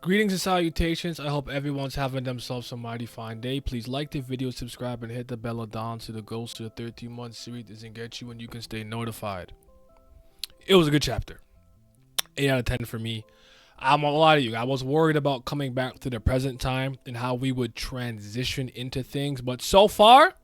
Greetings and salutations. I hope everyone's having themselves a mighty fine day. Please like the video, subscribe, and hit the bell down so the goals to the 13-month series doesn't get you and you can stay notified. It was a good chapter. 8 out of 10 for me. I'm a lot of you. I was worried about coming back to the present time and how we would transition into things, but so far,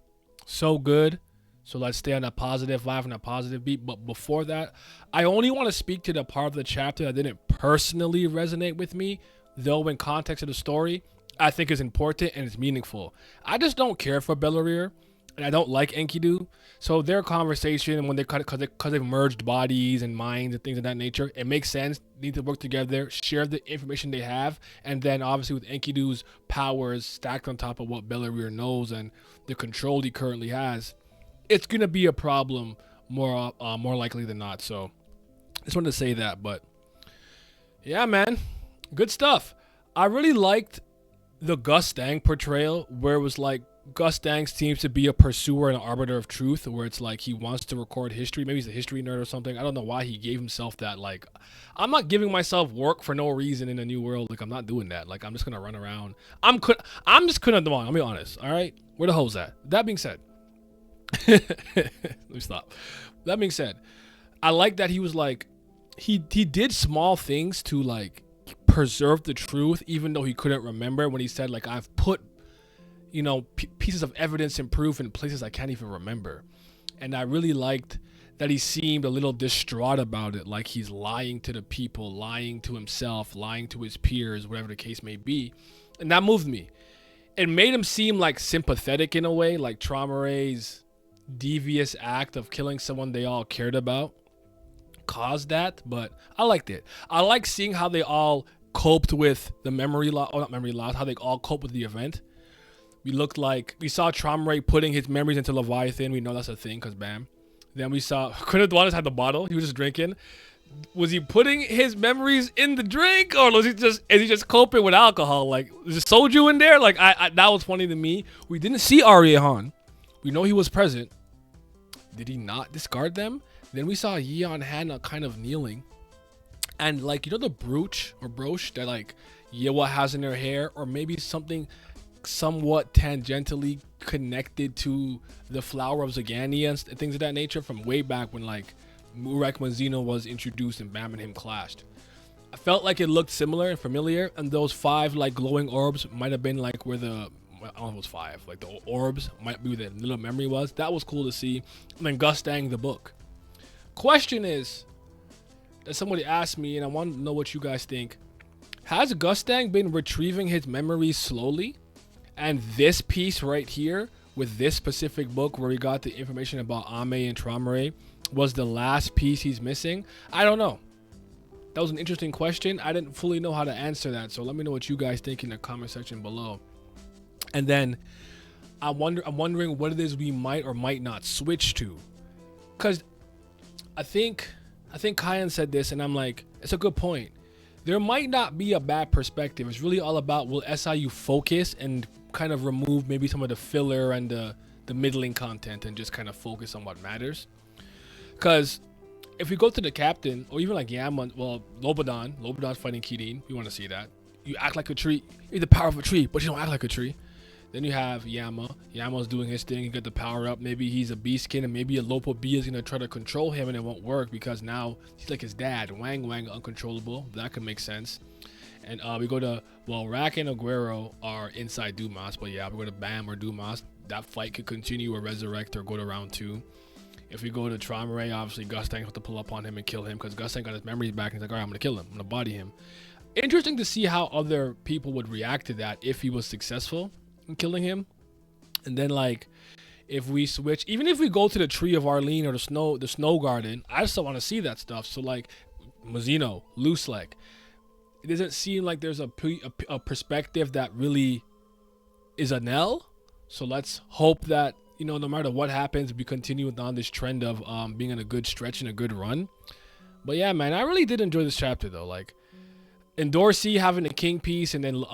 so good. So let's stay on a positive vibe and a positive beat. But before that, I only want to speak to the part of the chapter that didn't personally resonate with me, though in context of the story, I think is important and it's meaningful. I just don't care for Bellerir, and I don't like Enkidu. So their conversation, when they cut it, because they've merged bodies and minds and things of that nature, it makes sense. They need to work together, share the information they have, and then obviously with Enkidu's powers stacked on top of what Bellerir knows and the control he currently has, it's gonna be a problem more likely than not. So just wanted to say that. But yeah, man, good stuff. I really liked the Gustang portrayal, where it was like Gustang seems to be a pursuer and an arbiter of truth, where it's like he wants to record history. Maybe he's a history nerd or something. I don't know why he gave himself that. Like, I'm not giving myself work for no reason in a new world. Like, I'm not doing that. Like, I'm just gonna run around. I'm just couldn't do it. I'll be honest. All right, where the hoes at? That being said, let me stop. That being said, I like that he was like, he did small things to like preserve the truth, even though he couldn't remember. When he said like, I've put, pieces of evidence and proof in places I can't even remember. And I really liked that he seemed a little distraught about it, like he's lying to the people, lying to himself, lying to his peers, whatever the case may be. And that moved me. It made him seem like sympathetic in a way, like Traumerei's devious act of killing someone they all cared about caused that. But I liked it. I like seeing how they all coped with the memory loss, not memory loss, how they all coped with the event. We saw Traumerei putting his memories into Leviathan. We know that's a thing because bam. Then we saw Quinadwanus had the bottle. He was just drinking. Was he putting his memories in the drink, or is he just coping with alcohol? Like, is there soju in there? Like, I that was funny to me. We didn't see Ariehan. We know he was present. Did he not discard them? Then we saw Yeon Hannah kind of kneeling. And like, the brooch that like Yewa has in her hair, or maybe something somewhat tangentially connected to the flower of Zagania and things of that nature from way back when like Murek Mazino was introduced and Bam and him clashed. I felt like it looked similar and familiar, and those 5 like glowing orbs might have been like where the, I don't know if it was 5, like the orbs might be where the little memory was. That was cool to see. And then Gustang the book. Question is, that somebody asked me, and I want to know what you guys think. Has Gustang been retrieving his memories slowly? And this piece right here, with this specific book where he got the information about Ame and Traumerei, was the last piece he's missing? I don't know. That was an interesting question. I didn't fully know how to answer that. So let me know what you guys think in the comment section below. And then I'm wondering what it is we might or might not switch to. Because I think Kyan said this, and I'm like, it's a good point. There might not be a bad perspective. It's really all about, will SIU focus and kind of remove maybe some of the filler and the middling content and just kind of focus on what matters? Because if we go to the captain, or even like Yama, well, Lobodon's fighting Kirin. We want to see that. You act like a tree. You have the power of a tree, but you don't act like a tree. Then you have Yama. Yama's doing his thing. He got the power up. Maybe he's a beastkin, and maybe a Lopo B is going to try to control him, and it won't work because now he's like his dad. Wang uncontrollable. That could make sense. And we go to, well, Rak and Aguero are inside Dumas, but yeah, we go to Bam or Dumas. That fight could continue or resurrect or go to round 2. If we go to Traumerei, obviously Gustang has to pull up on him and kill him because Gustang got his memories back, and he's like, all right, I'm going to kill him. I'm going to body him. Interesting to see how other people would react to that if he was successful in killing him. And then like, if we switch, even if we go to the Tree of Arlene or the Snow Garden, I still want to see that stuff. So like, Mazino, Luslek, it doesn't seem like there's a perspective that really is a Nell. So let's hope that, no matter what happens, we continue on this trend of being in a good stretch and a good run. But yeah, man, I really did enjoy this chapter though. Like, and Dorsey having a king piece, and then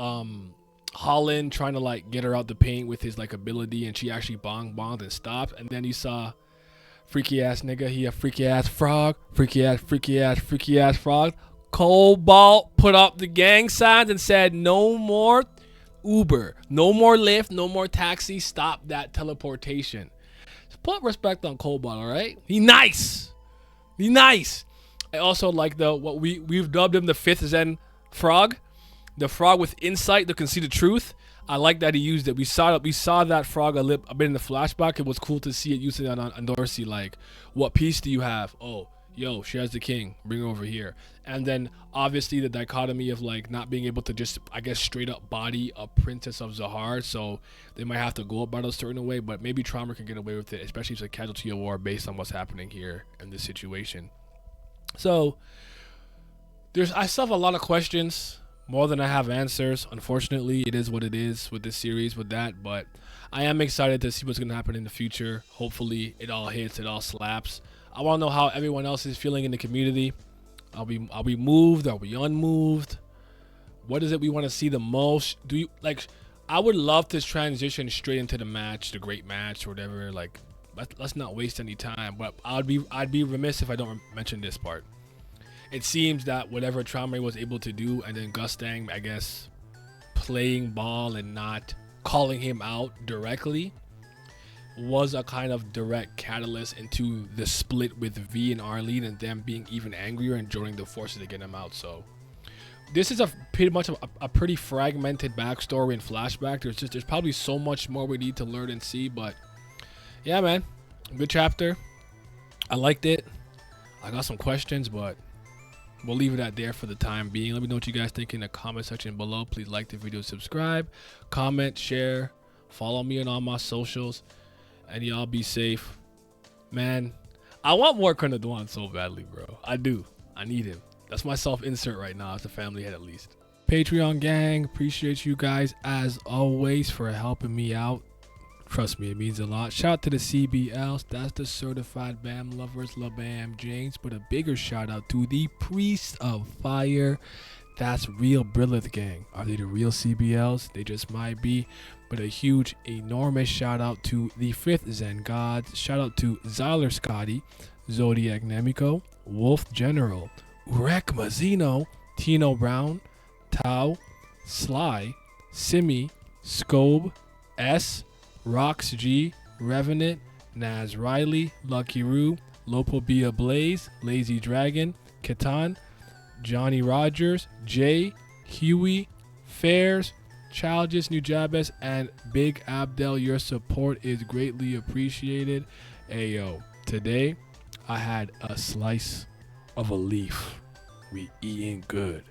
Holland trying to like get her out the paint with his like ability, and she actually bonged and stopped. And then you saw freaky ass nigga, he a freaky ass frog, freaky ass frog. Cobalt put up the gang signs and said, no more Uber, no more Lyft, no more taxi. Stop that teleportation. So put respect on Cobalt, all right? He nice. He nice. I also like what we've dubbed him the fifth Zen frog, the frog with insight that can see the truth. I like that he used it. We saw that frog a bit in the flashback. It was cool to see it using it on Dorsey. Like, what piece do you have? Oh, yo, she has the king. Bring her over here. And then obviously the dichotomy of like not being able to just, I guess, straight up body a princess of Zahar. So they might have to go about it a certain way, but maybe Traumer can get away with it, especially if it's a casualty of war based on what's happening here in this situation. So I still have a lot of questions, more than I have answers. Unfortunately, it is what it is with this series, with that. But I am excited to see what's going to happen in the future. Hopefully, it all hits, it all slaps. I want to know how everyone else is feeling in the community. Are we moved? Are we unmoved? What is it we want to see the most? Do you like? I would love to transition straight into the match, the great match, or whatever. Like, let's not waste any time. But I'd be remiss if I don't mention this part. It seems that whatever Traumerei was able to do, and then Gustang, I guess, playing ball and not calling him out directly, was a kind of direct catalyst into the split with V and Arlene, and them being even angrier and joining the forces to get him out. So this is pretty much a pretty fragmented backstory and flashback. There's probably so much more we need to learn and see, but yeah, man, good chapter. I liked it. I got some questions, but we'll leave it at there for the time being. Let me know what you guys think in the comment section below. Please like the video, subscribe, comment, share, follow me on all my socials, and y'all be safe. Man, I want more Kernadwan so badly, bro. I do. I need him. That's my self-insert right now as a family head, at least. Patreon gang, appreciate you guys as always for helping me out. Trust me, it means a lot. Shout out to the CBLs. That's the certified BAM lovers, LaBam James. But a bigger shout out to the Priest of Fire. That's real Brilith gang. Are they the real CBLs? They just might be. But a huge, enormous shout out to the 5th Zen Gods. Shout out to Zyler Scotty, Zodiac Nemiko, Wolf General, Urek Mazzino, Tino Brown, Tau, Sly, Simi, Scobe, S, Rox G, Revenant, Naz Riley, Lucky Roo, Lopobia Blaze, Lazy Dragon, Katan, Johnny Rogers, Jay, Huey, Fairs, Childish Nujabes, and Big Abdel. Your support is greatly appreciated. Ayo, today I had a slice of a leaf. We eating good.